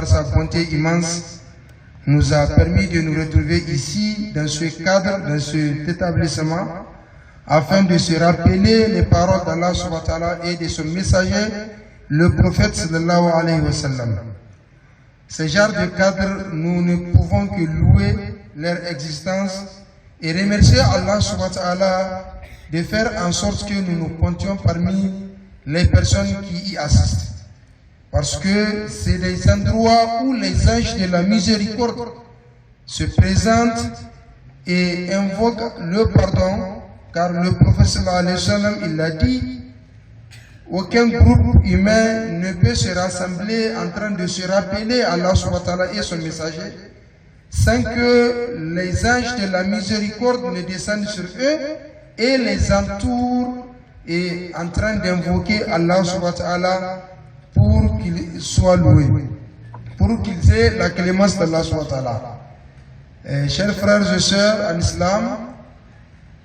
par sa bonté immense, nous a permis de nous retrouver ici, dans ce cadre, dans cet établissement, afin de se rappeler les paroles d'Allah subhanahu wa ta'ala et de son messager, le prophète sallallahu alayhi wa sallam. Ce genre de cadre, nous ne pouvons que louer leur existence et remercier Allah subhanahu wa ta'ala de faire en sorte que nous nous comptions parmi les personnes qui y assistent. Parce que c'est des endroits où les anges de la miséricorde se présentent et invoquent le pardon, car le prophète sallallahu alayhi wa sallam, il a dit, aucun groupe humain ne peut se rassembler en train de se rappeler Allah subhanahu wa ta'ala et son messager sans que les anges de la miséricorde ne descendent sur eux et les entourent et en train d'invoquer Allah subhanahu wa ta'ala pour qu'il soit loué, pour qu'ils aient la clémence d'Allah subhanahu wa ta'ala. Chers frères et sœurs en islam,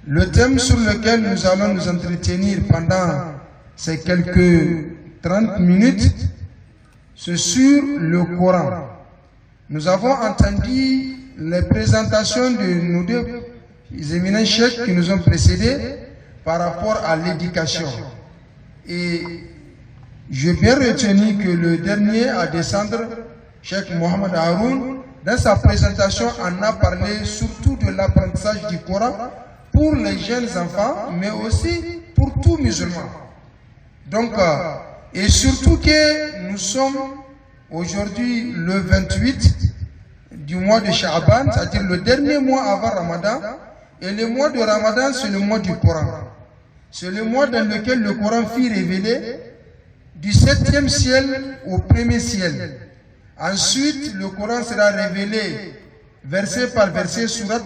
le thème sur lequel nous allons nous entretenir pendant ces quelques 30 minutes, c'est sur le Coran. Nous avons entendu les présentations de nos deux éminents cheikhs qui nous ont précédés par rapport à l'éducation. Et j'ai bien retenu que le dernier à descendre, Cheikh Mohamed Haroun, dans sa présentation, en a parlé surtout de l'apprentissage du Coran pour les jeunes enfants, mais aussi pour tout musulman. Donc, et surtout que nous sommes aujourd'hui le 28 du mois de Sha'ban, c'est-à-dire le dernier mois avant Ramadan, et le mois de Ramadan, c'est le mois du Coran. C'est le mois dans lequel le Coran fut révélé du 7e ciel au 1er ciel. Ensuite, le Coran sera révélé verset par verset, sourate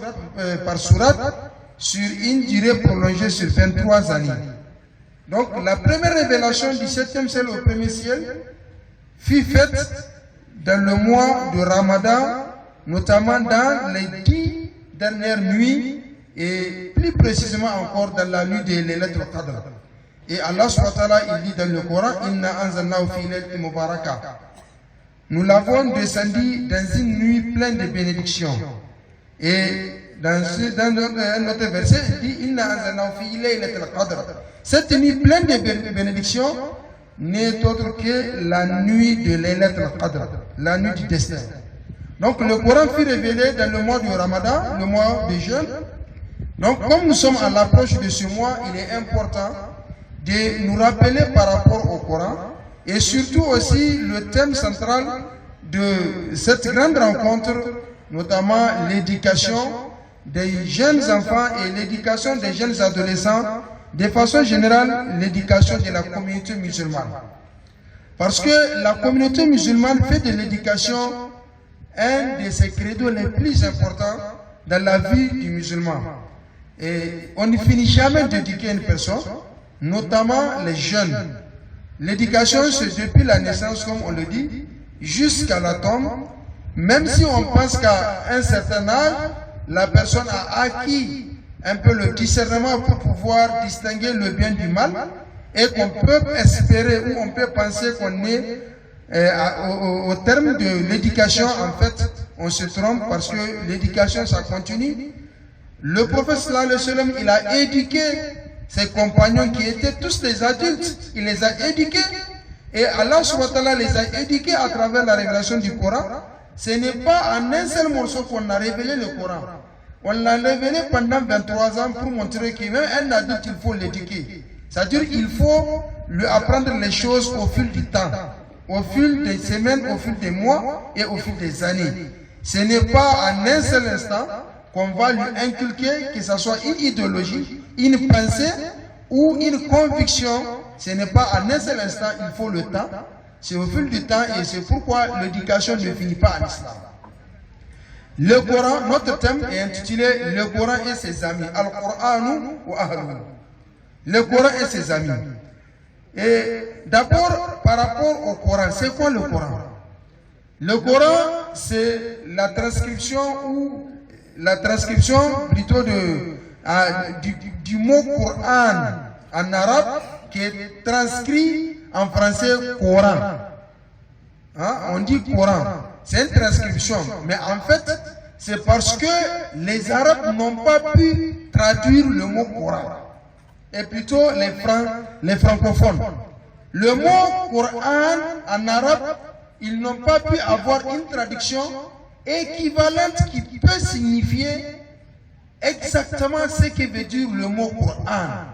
par sourate, sur une durée prolongée sur 23 années. Donc, la première révélation du 7e ciel au 1er ciel fut faite dans le mois de Ramadan, notamment dans les 10 dernières nuits et plus précisément encore dans la nuit de Laylatul Qadr. Et Allah subhanahu wa ta'ala, il dit dans le Coran, Inna anzalnahu fi laylatin mubarakah. Nous l'avons descendu dans une nuit pleine de bénédictions. Et dans notre verset, il dit Inna anzalnahu fi laylatil qadr. Cette nuit pleine de bénédictions n'est autre que la nuit de Laylatul Qadr, la nuit du destin. Donc le Coran fut révélé dans le mois du Ramadan, le mois des jeûnes. Donc comme nous sommes à l'approche de ce mois, il est important de nous rappeler par rapport au Coran et surtout aussi le thème central de cette grande rencontre, notamment l'éducation des jeunes enfants et l'éducation des jeunes adolescents, de façon générale l'éducation de la communauté musulmane. Parce que la communauté musulmane fait de l'éducation un de ses credos les plus importants dans la vie du musulman. Et on ne finit jamais d'éduquer une personne, notamment les jeunes. L'éducation, c'est depuis la naissance, comme on le dit, jusqu'à la tombe. Même si on pense qu'à un certain âge, la personne a acquis un peu le discernement pour pouvoir distinguer le bien du mal et qu'on peut espérer ou on peut penser qu'on est au terme de l'éducation. En fait, on se trompe parce que l'éducation, ça continue. Le prophète sallallahu alayhi wa sallam, il a éduqué ses compagnons qui étaient tous des adultes. Il les a éduqués et Allah subhanahu wa ta'ala les a éduqués à travers la révélation du Coran. Ce n'est pas en un seul morceau qu'on a révélé le Coran. On l'a révélé pendant 23 ans pour montrer que même un adulte, il faut l'éduquer. C'est-à-dire qu'il faut lui apprendre les choses au fil du temps, au fil des semaines, au fil des mois et au fil des années. Ce n'est pas en un seul instant qu'on va lui inculquer que ce soit une idéologie, une pensée ou une conviction. Ce n'est pas en un seul instant, il faut le temps. C'est au fil du temps et c'est pourquoi l'éducation ne finit pas en islam. Le Coran, notre thème est intitulé Le Coran et ses amis. Al-Qur'anu wa ahluhu. Le Coran et ses amis. Et d'abord, par rapport au Coran, c'est quoi le Coran? Le Coran, c'est la transcription plutôt du mot Coran en arabe qui est transcrit en français Coran. Hein? On dit Coran. c'est une transcription. Mais en fait, c'est parce que les Arabes n'ont pas pu traduire le mot Coran. Et plutôt les francophones. Le mot Coran en arabe, ils n'ont pas pu avoir une traduction équivalente qui peut signifier exactement ce que veut dire le mot Coran.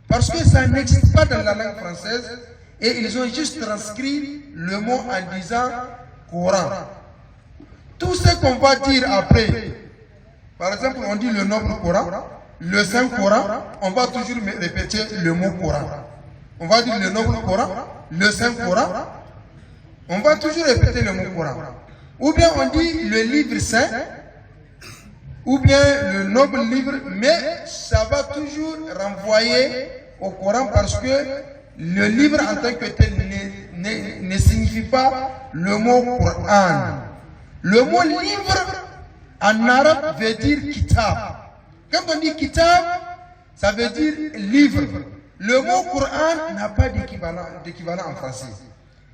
Parce que ça n'existe pas dans la langue française et ils ont juste transcrit le mot en disant Coran. Tout ce qu'on va dire après, par exemple, on dit le noble Coran, le Saint Coran, on va toujours répéter le mot Coran. On va dire le noble Coran, le Saint Coran, on va toujours répéter le mot Coran. Ou bien on dit le livre saint, ou bien le noble livre, mais ça va toujours renvoyer au Coran parce que le livre en tant que tel ne signifie pas le mot Coran. Le mot livre en arabe veut dire kitab. Quand on dit kitab, ça veut dire livre. Le mot Coran n'a pas d'équivalent en français.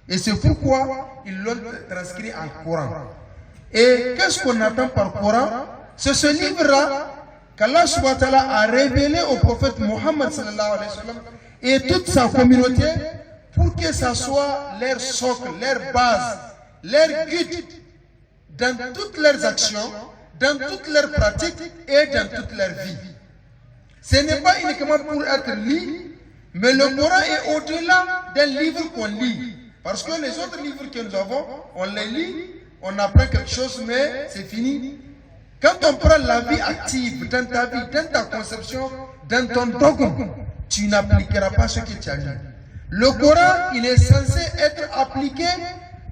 Et c'est pourquoi ils l'ont transcrit en Coran. Et qu'est-ce qu'on attend par Coran? C'est ce livre-là qu'Allah subhanahu wa ta'ala a révélé au prophète Mohammed sallallahu alayhi wa sallam et toute sa communauté pour que ça soit leur socle, leur base, leur guide dans toutes leurs actions, dans toutes leurs pratiques et dans toute leur vie. Ce n'est pas uniquement pour être lu, mais le Coran est au-delà d'un livre qu'on lit. Parce que les autres livres que nous avons, on les lit, on apprend quelque chose, mais c'est fini. Quand on prend la vie active dans ta vie, dans ta conception, dans ton dogme, tu n'appliqueras pas ce que tu as lu. Le Coran, il est censé être appliqué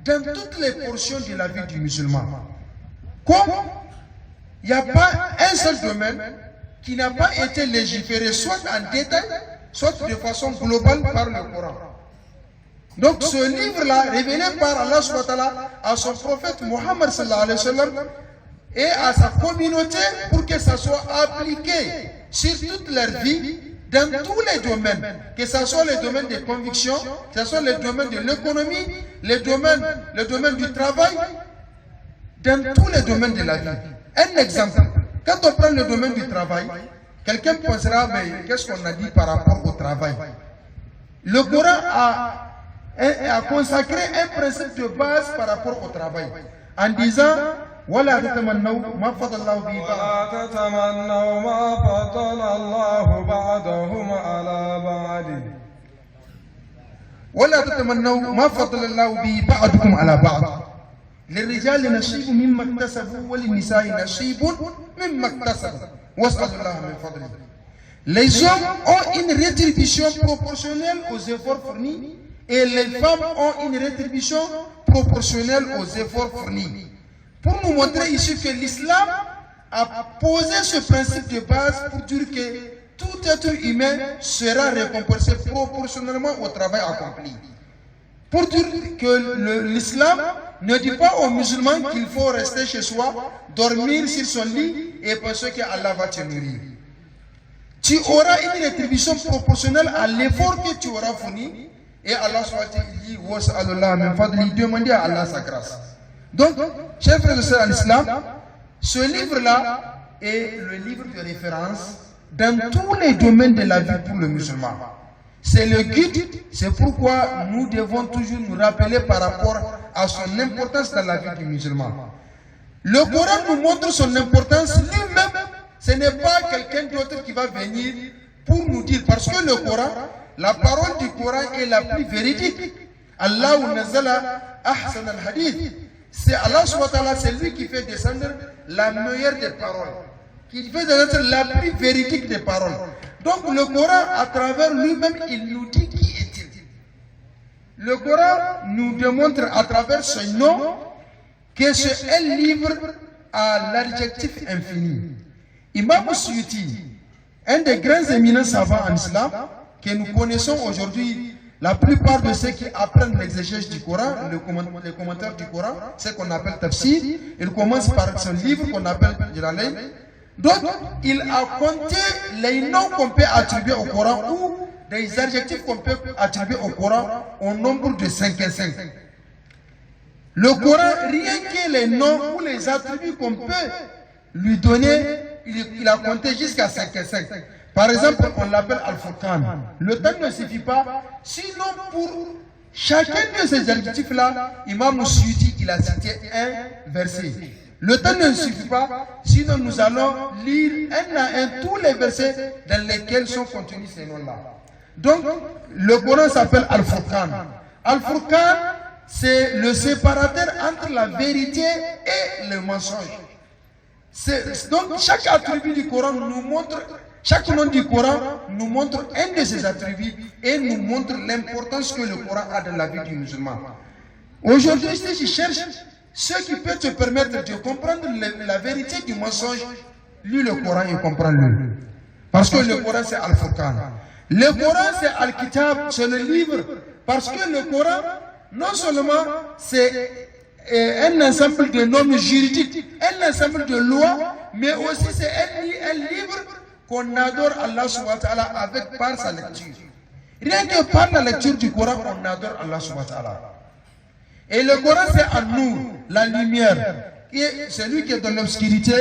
dans toutes les portions de la vie du musulman. Comme il n'y a pas un seul domaine qui n'a pas été légiféré, soit en détail, soit de façon globale par le Coran. Donc ce livre-là, révélé par Allah subhanahu wa ta'ala à son prophète Mohammed sallallahu alayhi wa sallam et à sa communauté pour que ça soit appliqué sur toute leur vie, dans tous les domaines, que ce soit les domaines des convictions, que ce soit les domaines de l'économie, le domaine du travail, dans tous les domaines de la vie. Un exemple, quand on prend le domaine du travail, quelqu'un pensera, mais qu'est-ce qu'on a dit par rapport au travail? Le Coran a consacré un principe de base par rapport au travail, en disant, ولا تتمنوا ما فضل الله به ولا تتمنوا ما فضل الله بعضهم على بعض ولا تتمنوا ما فضل الله به بعضكم على بعض للرجال نصيب مما اكتسبوا وللنساء نصيب مما اكتسبوا واسألوا الله من فضله. Les hommes ont une rétribution proportionnelle aux efforts fournis et les femmes ont une rétribution proportionnelle aux efforts fournis. Pour nous montrer ici que l'islam a posé ce principe de base pour dire que tout être humain sera récompensé proportionnellement au travail accompli. Pour dire que l'islam ne dit pas aux musulmans qu'il faut rester chez soi, dormir sur son lit et penser qu'Allah va te nourrir. Tu auras une rétribution proportionnelle à l'effort que tu auras fourni et Allah dit demander à Allah sa grâce. Donc, chers frères et sœurs en islam, ce livre-là est le livre de référence dans tous les domaines de la vie pour le musulman. C'est le guide, c'est pourquoi nous devons toujours nous rappeler par rapport à son importance dans la vie du musulman. Le Coran nous montre son importance lui-même, ce n'est pas quelqu'un d'autre qui va venir pour nous dire, parce que le Coran, la parole du Coran est la plus véridique. Allah nazala ahsan al-hadith. C'est Allah subhanahu wa ta'ala, c'est lui qui fait descendre la meilleure des paroles, qui fait descendre la plus véridique des paroles. Donc le Coran, à travers lui-même, il nous dit qui est-il. Le Coran nous démontre à travers ce nom que c'est un livre à l'adjectif infini. Imam Suyuti, un des grands éminents savants en islam, que nous connaissons aujourd'hui. La plupart de ceux qui apprennent l'exégèse du Coran, les commentaires du Coran, ce qu'on appelle tafsir, il commence par son livre qu'on appelle Jalalayn. Donc, il a compté les noms qu'on peut attribuer au Coran ou des adjectifs qu'on peut attribuer au Coran au nombre de 55. Le Coran, rien que les noms ou les attributs qu'on peut lui donner, il a compté jusqu'à 55. Par exemple, on l'appelle Al-Furqan. Le temps ne suffit pas. Sinon, pour chacun de ces adjectifs-là, Imam Suyuti, il a cité un verset. Le temps ne suffit pas. Sinon, nous allons lire un à un tous les versets dans lesquels sont contenus ces noms-là. Donc, le Coran s'appelle Al-Furqan. Al-Furqan, c'est le séparateur entre la vérité et le mensonge. Donc, chaque attribut du Coran nous montre, chaque nom du Coran nous montre un de ses attributs et nous montre l'importance que le Coran a dans la vie du musulman. Aujourd'hui, si tu cherches ce qui peut te permettre de comprendre la vérité du mensonge, lis le Coran et comprends-le. Parce que le Coran, c'est Al-Furqan. Le Coran, c'est Al-Kitab, c'est le livre. Parce que le Coran, non seulement c'est un ensemble de normes juridiques, un ensemble de lois, mais aussi c'est un livre qu'on adore Allah subhanahu wa ta'ala avec par sa lecture. Rien que par la lecture du Coran, on adore Allah subhanahu wa ta'ala. Et le Coran, c'est An-Nur, la lumière. Et celui qui est dans l'obscurité,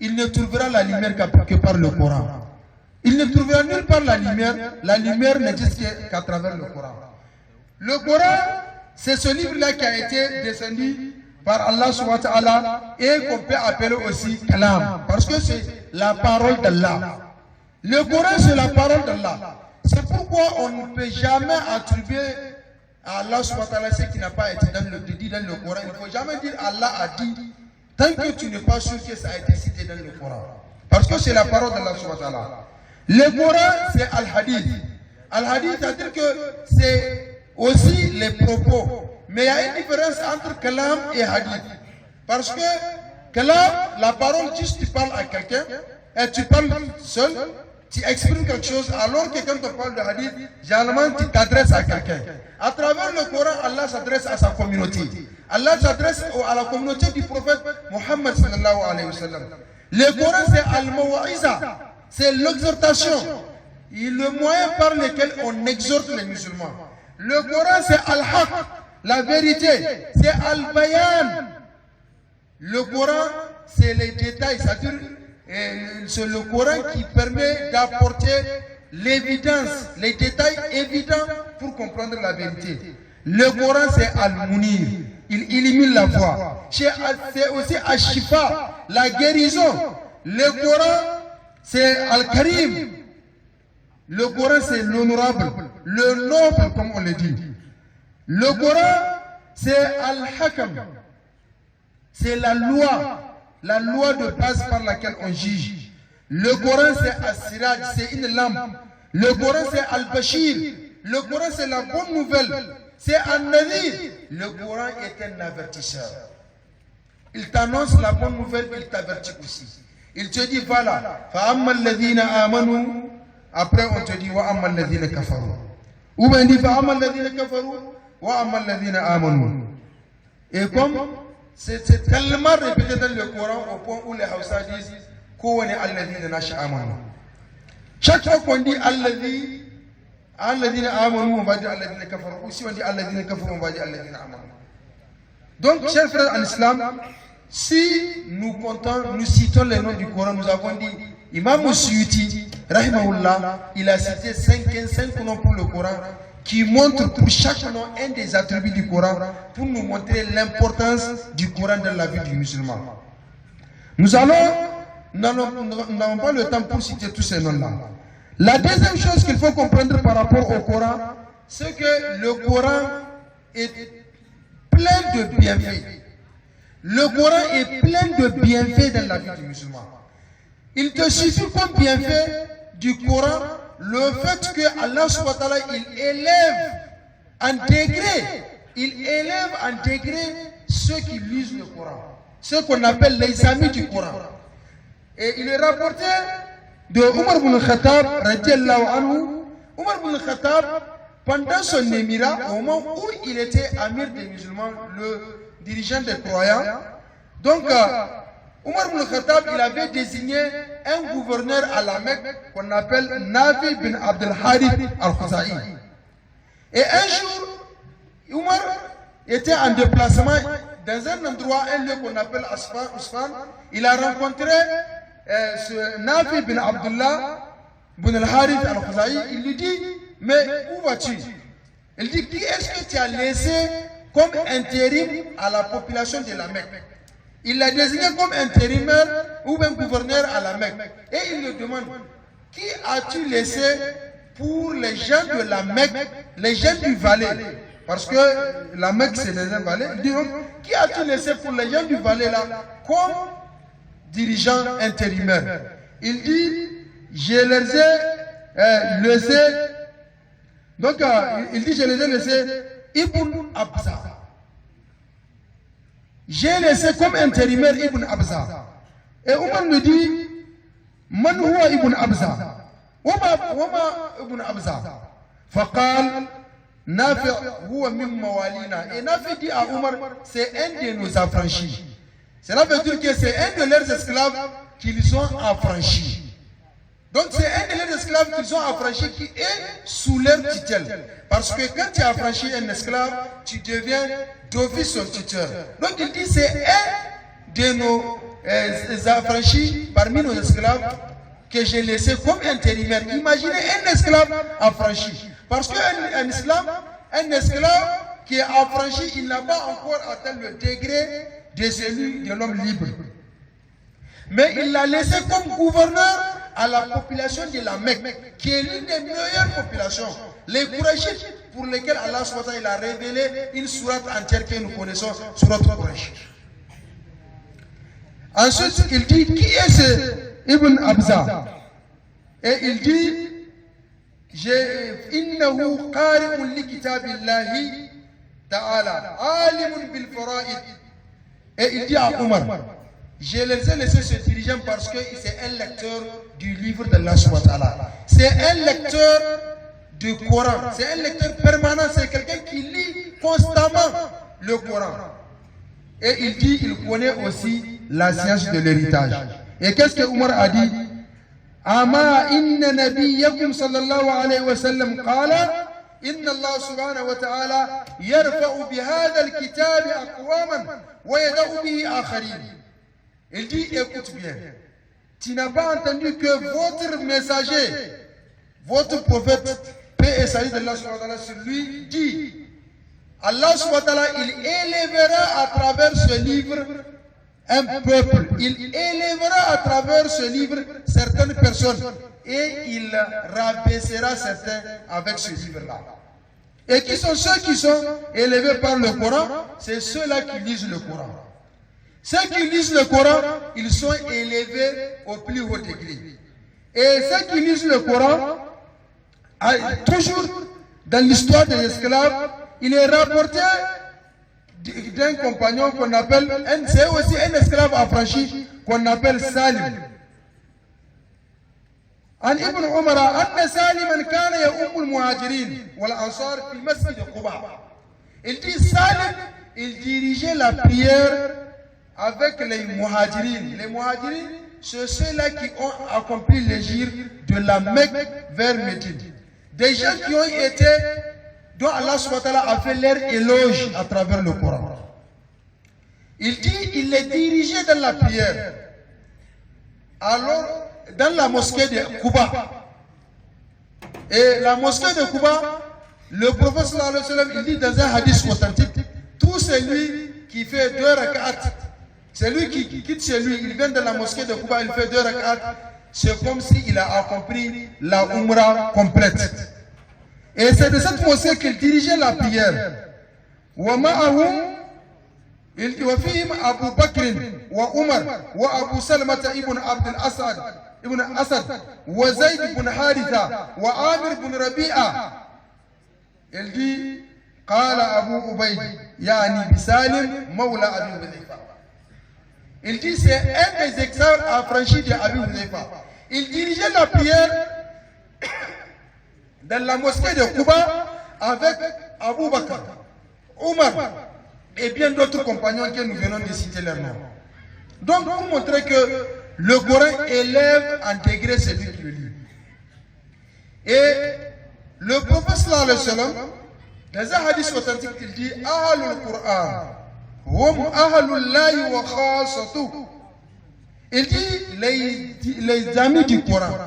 il ne trouvera la lumière que par le Coran. Il ne trouvera nulle part la lumière n'existe qu'à travers le Coran. Le Coran, c'est ce livre-là qui a été descendu par Allah subhanahu wa ta'ala et qu'on peut appeler aussi Kalam, parce que c'est la parole d'Allah. Le Coran, c'est la parole d'Allah. C'est pourquoi on ne peut jamais attribuer à Allah subhanahu wa ta'ala ce qui n'a pas été dit dans le Coran. Il ne faut jamais dire Allah a dit, tant que tu n'es pas sûr que ça a été cité dans le Coran. Parce que c'est la parole d'Allah subhanahu wa ta'ala. Le Coran, c'est Al-Hadith. Al-Hadith, c'est-à-dire que c'est aussi les propos. Mais il y a une différence entre Kalam et Hadith. Parce que Kalam, la parole, juste tu parles à quelqu'un, et tu parles seul, tu exprimes quelque chose, alors que quand on parle de Hadith, généralement tu t'adresses à quelqu'un. À travers le Coran, Allah s'adresse à sa communauté. Allah s'adresse à la communauté du prophète Muhammad sallallahu alayhi wa sallam. Le Coran, c'est Al-Mawa'iza, c'est l'exhortation. Le moyen par lequel on exhorte les musulmans. Le Coran, c'est Al-Haq, la vérité. C'est Al-Bayan. Le Coran, c'est les détails. C'est-à-dire, c'est le Coran qui permet d'apporter l'évidence, les détails évidents pour comprendre la vérité. Le Coran, c'est Al-Munir. Il illumine la voie. C'est aussi Al-Shifa, la guérison. Le Coran, c'est Al-Karim. Le Coran, c'est l'honorable, le noble, comme on le dit. Le Coran, c'est Al-Hakam. C'est la loi de base par laquelle on juge. Le Coran, c'est As-Siraj, c'est une lampe. Le Coran, c'est Al-Bashir. Le Coran, c'est la bonne nouvelle. C'est An-Nadir. Le Coran est un avertisseur. Il t'annonce la bonne nouvelle, il t'avertit aussi. Il te dit, voilà, فَأَمَّا الَّذِينَ آمَنُوا. Après, on te dit, وَأَمَّا الَّذِينَ كَفَرُوا. Ou bien, dit, فَأَمَّا الَّذِينَ كَفَرُوا وَأَمَّا الَّذِينَ آمَنُوا. Et comme c'est tellement répété dans le Coran au point où les Hausa disent, كَوَنِ الَّذِينَ نَشَ آمَنُوا. Chaque fois qu'on dit الَّذِينَ آمَنُوا, on va dire الَّذِينَ كَفَرُوا. Ou si on dit الَّذِينَ كَفَرُوا, on va dire الَّذِينَ آمَنُوا. Donc, chers frères en islam, si nous comptons, nous citons les noms du Coran, nous avons dit, Imam Suyuti, rahimahullah, il a cité 5 noms pour le Coran, qui montrent pour chaque nom un des attributs du Coran, pour nous montrer l'importance du Coran dans la vie du musulman. Nous n'avons pas le temps pour citer tous ces noms-là. La deuxième chose qu'il faut comprendre par rapport au Coran, c'est que le Coran est plein de bienfaits. Le Coran est plein de bienfaits dans la vie du musulman. Il te suffit comme bienfait du Coran le fait que Allah subhanahu wa ta'ala il élève en degré ceux qui lisent le Coran, ceux qu'on appelle les amis du Coran. Et il est rapporté de Omar ibn Khattab radiallahu anhu. Omar ibn Khattab, pendant son émirat, au moment où il était amir des musulmans, le dirigeant des croyants, donc Omar ibn Khattab, il avait désigné un gouverneur à la Mecque qu'on appelle Nafi bin Abdel Harith al-Khuzai. Et un jour, Omar, était en déplacement dans un endroit, un lieu qu'on appelle Usfan. Il a rencontré ce Nafi bin Abdullah bin al-Harith al-Khuzai. Il lui dit, mais où vas-tu? Il dit, qui est-ce que tu as laissé comme intérim à la population de la Mecque? Il l'a désigné comme intérimaire ou même gouverneur à la Mecque. Et il le demande, qui as-tu laissé pour les gens de la Mecque, les gens du Valais? Parce que la Mecque c'est dans un Valais. Il dit, qui as-tu laissé pour les gens du Valais là comme dirigeant intérimaire? Il dit, je les ai laissés. Donc il dit, je les ai laissés Ibn Abza. J'ai laissé comme intérimaire Ibn Abza. Et Omar me dit, Man huwa Ibn Abza? Wama Ibn Abza? Faqal, Nafi huwa min mawalina. Et Nafi dit à Omar, c'est un de nos affranchis. Cela veut dire que c'est un de leurs esclaves qu'ils ont affranchis. Donc c'est un de leurs esclaves qu'ils ont affranchi qui est sous leur tutelle. Parce que quand tu as affranchi un esclave, tu deviens d'office son tuteur. Donc il dit c'est un de nos affranchis parmi nos esclaves que j'ai laissé comme intérimaire. Imaginez un esclave affranchi. Parce qu'un esclave qui est affranchi, il n'a pas encore atteint le degré de celui de l'homme libre. Mais il l'a laissé comme gouverneur à la population de la Mecque, qui est l'une des meilleures populations. Les Qurayshites, pour lesquels Allah il a révélé une sourate entière que nous connaissons, sourate Quraysh. Ensuite, il dit, qui est ce Ibn Abza? Et il dit, Innahu qari'un li kitabillahi ta'ala, alimun bil fara'id. Et il dit à Omar, je les ai laissés ce dirigeant parce que c'est un lecteur du livre d'Allah subhanahu wa ta'ala. C'est un lecteur du Coran. C'est un lecteur permanent. C'est quelqu'un qui lit constamment le Coran. Et il dit, il connaît aussi la science de l'héritage. Et qu'est-ce que Omar a dit? Ama inna nabiyyakum sallallahu alayhi wa sallam qala inna Allah subhanahu wa ta'ala yarfa'u bihadha al-kitab aqwaman wa yada'u bihi akharin. Il dit, écoute bien, tu n'as pas entendu que votre messager, votre prophète, paix et salut d'Allah sur lui, dit, Allah il élèvera à travers ce livre un peuple, il élèvera à travers ce livre certaines personnes et il rabaissera certains avec ce livre-là. Et qui sont ceux qui sont élevés par le Coran? C'est ceux-là qui lisent le Coran. Ceux qui lisent le Coran, ils sont élevés au plus haut degré. Et ceux qui lisent le Coran, toujours dans l'histoire des esclaves, il est rapporté d'un compagnon qu'on appelle, c'est aussi un esclave affranchi qu'on appelle Salim. عن ابن عمر أن سالما كان يؤم المهاجرين والأنصار في المسجد قباء. Il dit Salim, il dirigeait la prière avec les muhajirines. Les muhajirines, c'est ceux-là qui ont accompli le gir de la Mecque vers Médine. Des gens qui ont été, dont Allah a fait leur éloge à travers le Coran. Il dit, il les dirigeait dans la prière. Alors, dans la mosquée de Quba. Et la mosquée de Quba, le prophète sallallahu alayhi wa sallam, il dit dans un hadith authentique, tout celui qui fait 2 rak'at, celui qui quitte chez lui, il vient de la mosquée de Quba, il fait 2 rak'at, c'est comme s'il a accompli la Umrah complète. Et c'est de cette mosquée qu'il dirigeait la prière. وفيهم أبو بكر وعمر وأبو سلمة ابن عبد الأسد وزيد بن حارثة وعامر بن ربيعة. Il dit قال أبو عبيد يعني بسالم مولى أبي حذيفة. Il dit c'est un des esclaves affranchis de Abi Hudhayfa. Il dirigeait la prière dans la mosquée de Quba avec Abu Bakr, Omar et bien d'autres compagnons que nous venons de citer leur nom. Donc pour montrer que le Coran élève en degré celui qui le lit. Et le prophète sallallahu alayhi wa sallam, Dans un hadith authentique, il dit Ahlul Qur'an, hum ahlul lahi wa khasatu. Il dit les amis du Coran,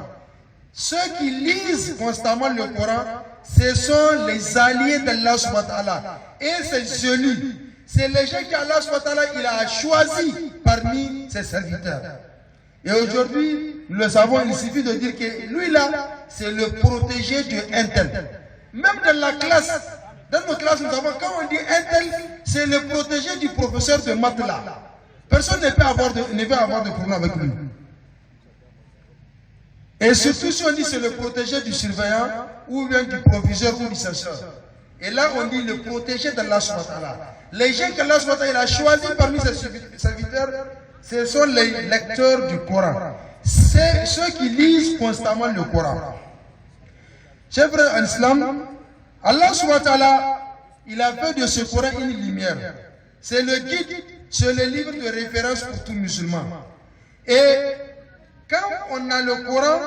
ceux qui lisent constamment le Coran, ce sont les alliés d'Allah subhanahu wa ta'ala. Et c'est joli. C'est les gens qu'Allah subhanahu wa ta'ala il a choisi parmi ses serviteurs. Et aujourd'hui, nous le savons, il suffit de dire que lui là, c'est le protégé de Intel. Même dans la classe, dans nos classes, nous avons, quand on dit Intel, c'est le protégé du professeur de maths là. Personne ne peut avoir de problème avec lui. Et surtout si on dit c'est le protégé du surveillant, ou bien du proviseur ou du censeur. Et là, on dit le protégé d'Allah subhanahu wa ta'ala. Les gens qu'Allah subhanahu wa ta'ala a choisis parmi ses serviteurs, ce sont les lecteurs du Coran. C'est ceux qui lisent constamment le Coran. Chers frères en islam, Allah subhanahu wa ta'ala, il a fait de ce Coran une lumière. C'est le guide, c'est le livre de référence pour tout musulman. Et quand on a le Coran,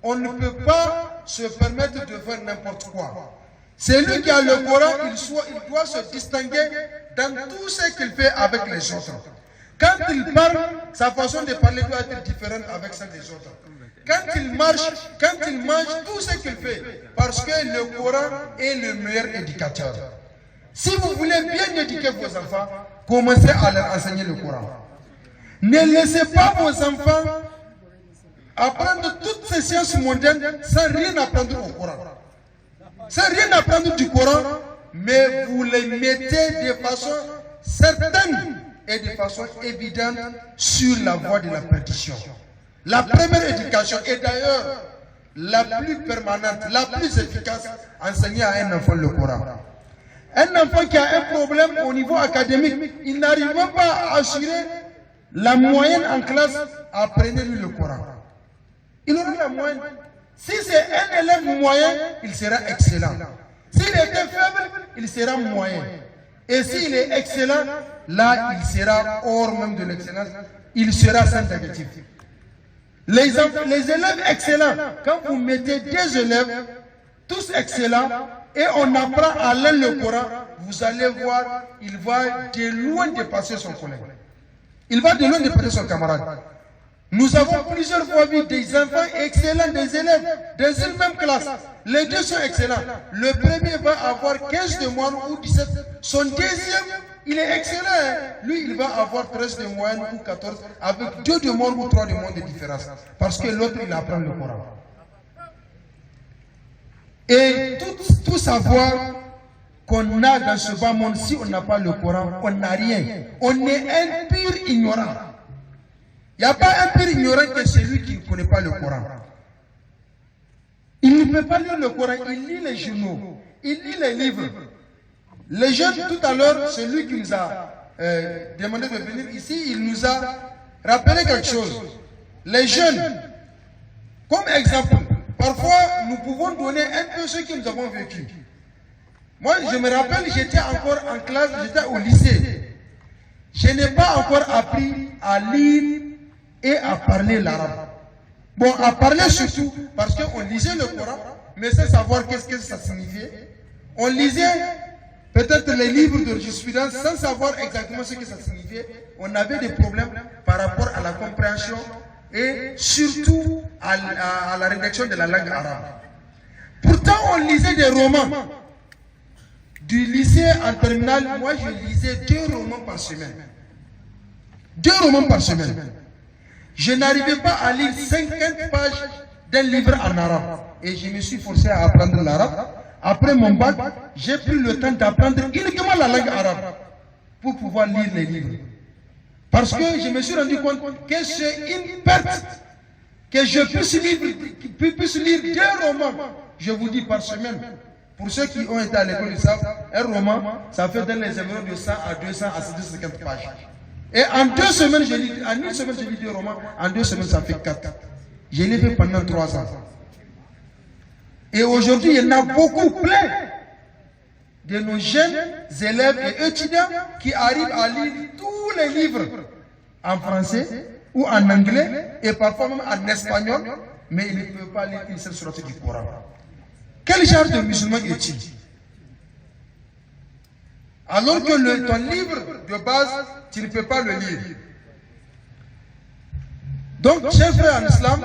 on ne peut pas se permettre de faire n'importe quoi. Celui qui a le Coran, il doit se distinguer dans tout ce qu'il fait avec les autres. Quand il parle, sa façon de parler doit être différente avec celle des autres. Quand il marche, quand il mange, tout ce qu'il fait. Parce que le Coran est le meilleur éducateur. Si vous voulez bien éduquer vos enfants, commencez à leur enseigner le Coran. Ne laissez pas vos enfants apprendre toutes ces sciences mondaines sans rien apprendre au Coran. Sans rien apprendre du Coran, mais vous les mettez de façon certaine et de façon évidente sur la voie de la perdition. La première éducation est d'ailleurs la plus permanente, la plus efficace, enseigner à un enfant le Coran. Un enfant qui a un problème au niveau académique, il n'arrive même pas à assurer la moyenne en classe, apprenez-lui le Coran. Il aura la moyenne. Si c'est un élève moyen, il sera excellent. S'il était faible, il sera moyen. Et s'il est excellent, là, il sera hors même de l'excellence. Il sera sans négatif. Les élèves excellents, quand vous mettez des élèves, tous excellents, et on apprend à l'un le Coran, vous allez voir, il va de loin dépasser son collègue. Il va de loin dépasser son camarade. Nous avons plusieurs fois vu des enfants excellents, des élèves dans une même classe. Les deux sont excellents. Le premier va avoir 15 de moyenne ou 17. Son deuxième, il est excellent. Lui, il va avoir 13 de moyenne ou 14 avec 2 de moyenne ou 3 de moyenne de différence. Parce que l'autre, il apprend le Coran. Et tout savoir qu'on a dans ce bas monde, si on n'a pas le Coran, on n'a rien. On est un pur ignorant. Il n'y a pas un pur ignorant que celui qui ne connaît pas le Coran. Il ne peut pas lire le Coran, il lit les journaux, il lit les livres. Les jeunes, tout à l'heure, celui qui nous a demandé de venir ici, il nous a rappelé quelque chose. Les jeunes, comme exemple, parfois nous pouvons donner un peu ce que nous avons vécu. Moi, je me rappelle, j'étais encore en classe, j'étais au lycée. Je n'ai pas encore appris à lire et à parler l'arabe. Bon, à parler surtout, parce qu'on lisait le Coran, mais sans savoir qu'est-ce que ça signifiait. On lisait peut-être les livres de jurisprudence sans savoir exactement ce que ça signifiait. On avait des problèmes par rapport à la compréhension et surtout à la rédaction de la langue arabe. Pourtant, on lisait des romans. Du lycée en terminale, moi je lisais 2 romans par semaine. 2 romans par semaine. Je n'arrivais pas à lire 50 pages d'un livre en arabe. Et je me suis forcé à apprendre l'arabe. Après mon bac, j'ai pris le temps d'apprendre uniquement la langue arabe pour pouvoir lire les livres. Parce que je me suis rendu compte que c'est une perte que je puisse lire 2 romans, je vous dis, par semaine. Pour ceux qui ont été à l'école, ils savent, un roman, ça fait dans les environs de 100 à 200 à 150 pages. Et en 2 semaines, en une semaine, je lis 2 romans. En 2 semaines, ça fait 4. Je l'ai fait pendant 3 ans. Et aujourd'hui, il y en a beaucoup, plein de nos jeunes élèves et étudiants qui arrivent à lire tous les livres en français ou en anglais et parfois même en espagnol, mais ils ne peuvent pas lire une seule sourate du Coran. Quel genre de musulman est-il? Alors que ton livre de base, tu ne peux pas le lire. Donc, chers frères en islam,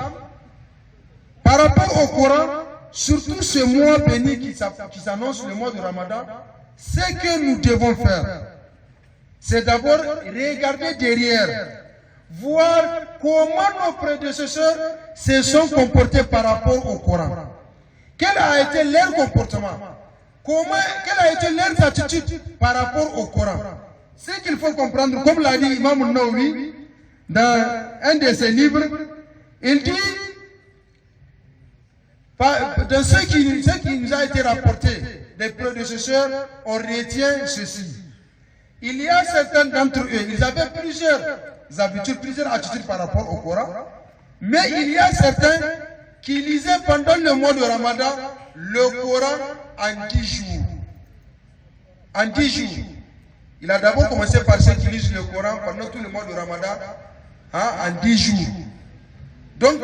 par rapport au Coran, surtout ce mois béni qui s'annonce, le mois de Ramadan, ce que nous devons faire, c'est d'abord regarder derrière, voir comment nos prédécesseurs se sont comportés par rapport au Coran. Quel a été leur comportement? Quelle a été leur attitude par rapport au Coran? Ce qu'il faut comprendre, comme l'a dit Imam Nawawi dans un de ses livres, il dit, dans ce qui nous a été rapporté des prédécesseurs, on retient ceci. Il y a certains d'entre eux, ils avaient plusieurs habitudes, plusieurs attitudes par rapport au Coran, mais il y a certains qui lisaient pendant le mois de Ramadan le Coran en 10 jours. En 10 jours. Il a d'abord commencé par ceux qui lisent le Coran pendant tout le mois de Ramadan, en 10 jours. Donc,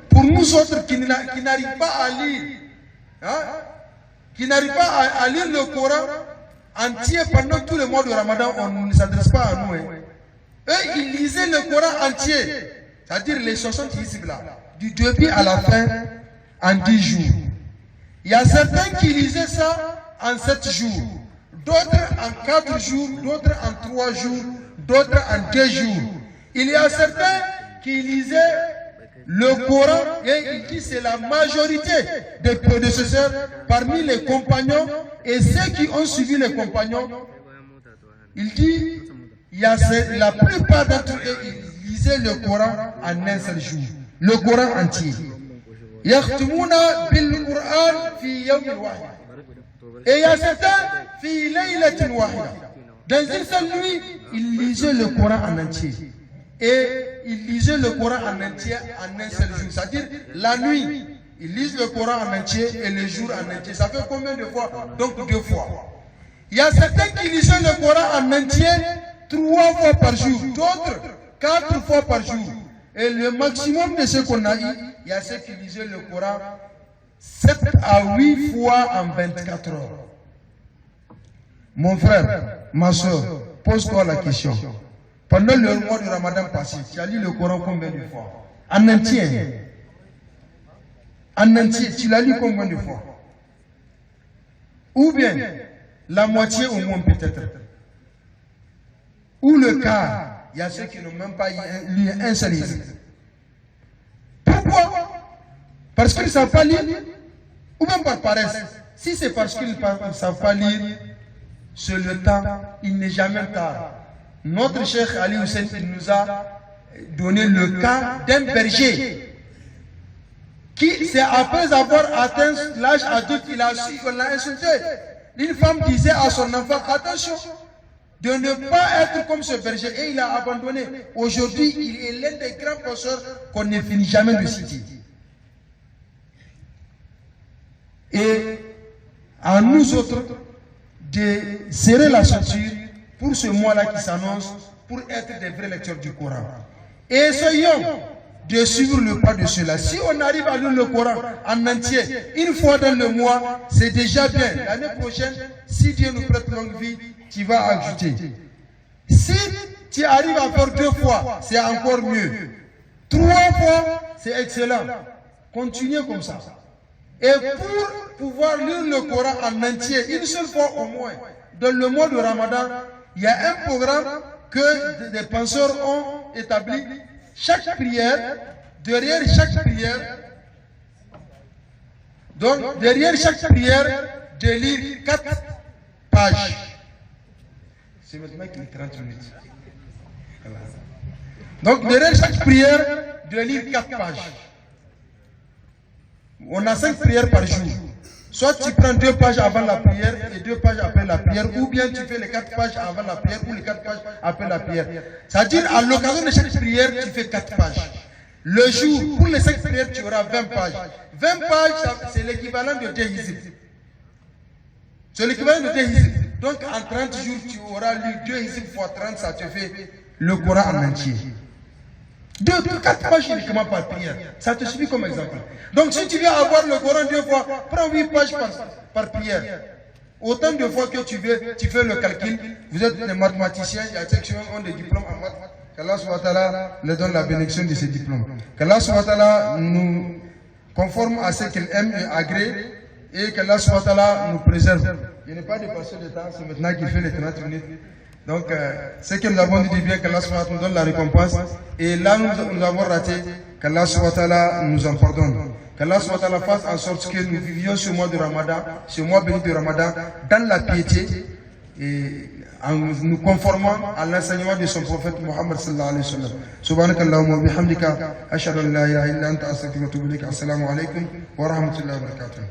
pour nous autres qui n'arrivent pas à lire, à lire le Coran entier pendant tout le mois de Ramadan, on ne s'adresse pas à nous. Eux, ils lisaient le Coran entier, c'est-à-dire les 60 ici là, du début à la fin, en 10 jours. Il y a certains qui lisaient ça en 7 jours, d'autres en 4 jours, d'autres en 3 jours, d'autres en 2 jours. Il y a certains qui lisaient le Coran, et il dit c'est la majorité des prédécesseurs parmi les compagnons et ceux qui ont suivi les compagnons. Il dit, la plupart d'entre eux, ils lisaient le Coran en un seul jour, le Coran entier. Yakhtumuna bil Qur'an fi yawmin wahid. Et il y a certains fi laylatin wahida. Dans une seule nuit, ils lisaient le Coran en entier. Et ils lisaient le Coran en entier en un seul jour. C'est-à-dire, la nuit, ils lisent le Coran en entier et le jour en entier. Ça fait combien de fois? Donc 2 fois. Il y a certains qui lisaient le Coran en entier 3 fois par jour, d'autres 4 fois par jour. Et le maximum de ce qu'on a eu, il y a ceux qui lisaient le Coran 7 à 8 fois en 24 heures. Mon frère, ma soeur, pose-toi la question. Pendant le mois de Ramadan passé, tu as lu le Coran combien de fois? En entier. En entier, tu l'as lu combien de fois? Ou bien, la moitié au moins peut-être. Ou le quart, il y a ceux qui n'ont même pas lu un seul livre. Pourquoi? Parce qu'ils ne savent pas lire, ou même par paresse. Si c'est parce qu'ils ne savent pas lire, c'est le temps, il n'est jamais tard. Notre Cheikh Ali Hussein nous a donné le cas d'un berger qui, c'est après avoir atteint l'âge adulte, il a su qu'on l'a insulté. Une femme disait à son enfant, attention de ne pas être comme ce berger, et il a abandonné. Aujourd'hui, il est l'un des grands penseurs qu'on ne finit jamais de citer. Et à nous autres de serrer la ceinture pour ce mois-là qui s'annonce, pour être des vrais lecteurs du Coran. Et essayons de suivre le pas de cela. Si on arrive à lire le Coran en entier, une fois dans le mois, c'est déjà bien. L'année prochaine, si Dieu nous prête longue vie, tu vas ajouter. Si tu arrives à faire 2 fois, c'est encore mieux. 3 fois, c'est excellent. Continuez comme ça. Et pour pouvoir lire le Coran en entier, une seule fois au moins, dans le mois de Ramadan, il y a un programme que des penseurs ont établi. Chaque prière, derrière chaque prière, donc derrière chaque prière, de lire 4 pages. C'est maintenant qu'il est 30 minutes. Voilà. Donc derrière chaque prière, de lire 4 pages. On a 5 prières par jour. Soit tu prends 2 pages avant la prière et 2 pages après la prière, ou bien tu fais les 4 pages avant la prière ou les 4 pages après la prière. C'est-à-dire, à l'occasion de chaque prière, tu fais 4 pages. Le jour, pour les 5 prières, tu auras 20 pages. 20 pages, c'est l'équivalent de 2 hizib. C'est l'équivalent de 2 hizib. Donc, en 30 jours, tu auras lu 2 hizib fois 30, ça te fait le Coran en entier. 4 pages uniquement par prière. Ça te suffit comme exemple. Donc si tu veux avoir le Coran 2 fois, prends 8 pages par prière. Autant de fois que tu fais le calcul, vous êtes des mathématiciens, il y a ceux qui ont des diplômes en maths, qu'Allah subhanahu wa ta'ala leur donne la bénédiction de ces diplômes. Qu'Allah subhanahu wa ta'ala nous conforme à ce qu'il aime et agrée, et qu'Allah subhanahu wa ta'ala nous préserve. Il n'est pas dépassé le temps, c'est maintenant qu'il fait les 30 minutes. Donc, ce que nous avons dit du bien, qu'Allah subhanahu wa ta'ala nous donne la récompense, et là nous avons raté, qu'Allah subhanahu wa ta'ala nous en pardonne. Qu'Allah subhanahu wa ta'ala fasse en sorte que nous vivions ce mois de Ramadan, ce mois béni de Ramadan, dans la piété et en nous conformant à l'enseignement de son prophète Muhammad sallallahu alayhi wa sallam. Subhanakallahumma wa bihamdika, ashhadu an la ilaha illa anta astaghfiruka wa atubu ilayk. Assalamu alaykum wa rahmatullahi wa barakatuh.